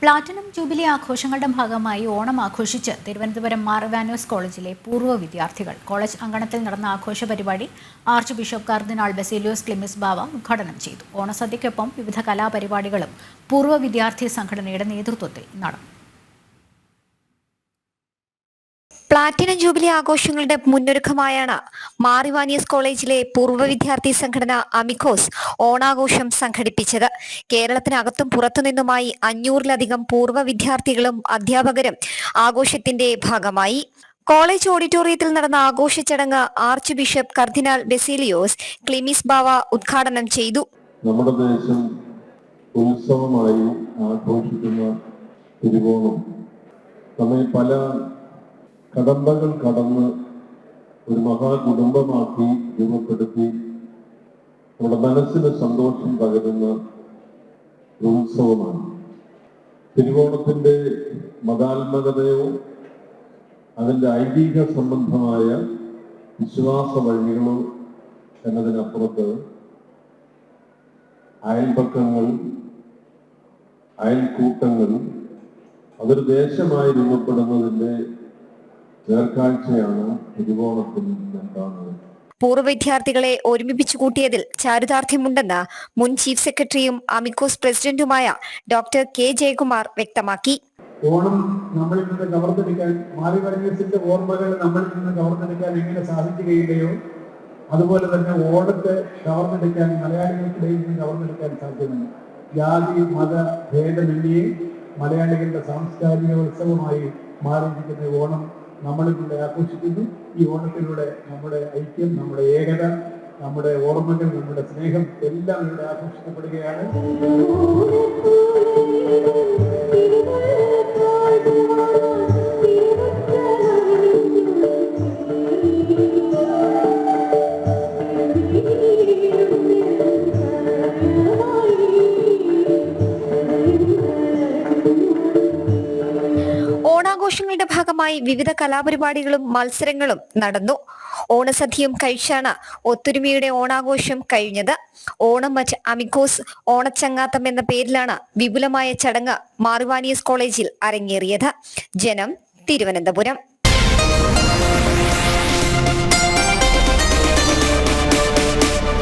Platinum jubilee ആഘോഷങ്ങളുടെ ഭാഗമായി ഓണം ആഘോഷിച്ച് തിരുവനന്തപുരം മാർ ഇവാനിയോസ് കോളേജിലെ പൂർവ്വ വിദ്യാർത്ഥികൾ. കോളേജ് അങ്കണത്തിൽ നടന്ന ആഘോഷ പരിപാടി ആർച്ച് ബിഷപ്പ് കർദിനാൾ ബസേലിയോസ് ക്ലിമിസ് ബാവ ഉദ്ഘാടനം ചെയ്തു. ഓണസദ്യയ്ക്കൊപ്പം വിവിധ കലാപരിപാടികളും പൂർവ്വ വിദ്യാർത്ഥി സംഘടനയുടെ നേതൃത്വത്തിൽ നടന്നു. പ്ലാറ്റിനം ജൂബിലി ആഘോഷങ്ങളുടെ മുന്നൊരുക്കമായാണ് മാർ ഇവാനിയോസ് കോളേജിലെ പൂർവ്വ വിദ്യാർത്ഥി സംഘടന അമിക്കോസ് ഓണാഘോഷം സംഘടിപ്പിച്ചത്. കേരളത്തിനകത്തും പുറത്തുനിന്നുമായി 500-ലധികം പൂർവ്വ വിദ്യാർത്ഥികളും അധ്യാപകരും ആഘോഷത്തിന്റെ ഭാഗമായി. കോളേജ് ഓഡിറ്റോറിയത്തിൽ നടന്ന ആഘോഷ ചടങ്ങ് ആർച്ച് ബിഷപ്പ് കർദിനാൾ ബസേലിയോസ് ക്ലിമിസ് ബാവ ഉദ്ഘാടനം ചെയ്തു. നമ്മുടെ ദേശം ഉത്സവമായി ആഘോഷിക്കുന്ന തിരുവോണം നമ്മെ പല കടമ്പകൾ കടന്ന് ഒരു മഹാകുടുംബമാക്കി രൂപപ്പെടുത്തി നമ്മുടെ മനസ്സിന് സന്തോഷം പകരുന്ന ഒരു ഉത്സവമാണ്. തിരുവോണത്തിൻ്റെ മതാത്മകതയോ അതിൻ്റെ ഐതിഹ്യ സംബന്ധമായ വിശ്വാസ വഴികളോ എന്നതിനപ്പുറത്ത് അയൽപക്കങ്ങൾ, അയൽക്കൂട്ടങ്ങൾ, അതൊരു ദേശമായി രൂപപ്പെടുന്നതിൻ്റെ നേർക്കാഴ്ചയാണ് തിരുവോണത്തിൽ കാണുന്നത്. പൂർവ്വ വിദ്യാർത്ഥികളെ ഒരുമിപ്പിച്ചു കൂട്ടിയതിൽ ചാരിതാർത്ഥ്യമുണ്ടെന്ന് മുൻ ചീഫ് സെക്രട്ടറിയും അമിക്കോസ് പ്രസിഡന്റുമായ ഡോക്ടർ കെ ജയകുമാർ വ്യക്തമാക്കി. ഓണം നമ്മളിൽ നിന്ന് കവർന്നെടുക്കാൻ, മാർ ഇവാനിയോസിന്റെ ഓർമ്മകൾ നമ്മളിൽ നിന്ന് കവർന്നെടുക്കാൻ എങ്ങനെ സാധിക്കുകയില്ലയോ അതുപോലെ തന്നെ ഓണത്തെ കവർന്നെടുക്കാൻ മലയാളികൾക്കിടയിൽ നിന്ന് കവർന്നെടുക്കാൻ സാധ്യമല്ല. ജാതി മത ഭേദമന്യേ മലയാളികളുടെ സാംസ്കാരിക ഉത്സവമായി മാറിയിരിക്കുന്ന ഓണം നമ്മളിലൂടെ ആഘോഷിക്കുന്നു. ഈ ഓണത്തിലൂടെ നമ്മുടെ ഐക്യം, നമ്മുടെ ഏകത, നമ്മുടെ ഓർമ്മകൾ, നമ്മുടെ സ്നേഹം എല്ലാം ഇവിടെ ആഘോഷിക്കപ്പെടുകയാണ്. ഓണാഘോഷങ്ങളുടെ ഭാഗമായി വിവിധ കലാപരിപാടികളും മത്സരങ്ങളും നടന്നു. ഓണസദ്യയും കഴിച്ചാണ് ഒത്തൊരുമയുടെ ഓണാഘോഷം കഴിഞ്ഞത്. ഓണം മറ്റ് അമിക്കോസ് ഓണച്ചങ്ങാത്തം എന്ന പേരിലാണ് വിപുലമായ ചടങ്ങ് മാർ ഇവാനിയോസ് കോളേജിൽ അരങ്ങേറിയത്. ജനം, തിരുവനന്തപുരം.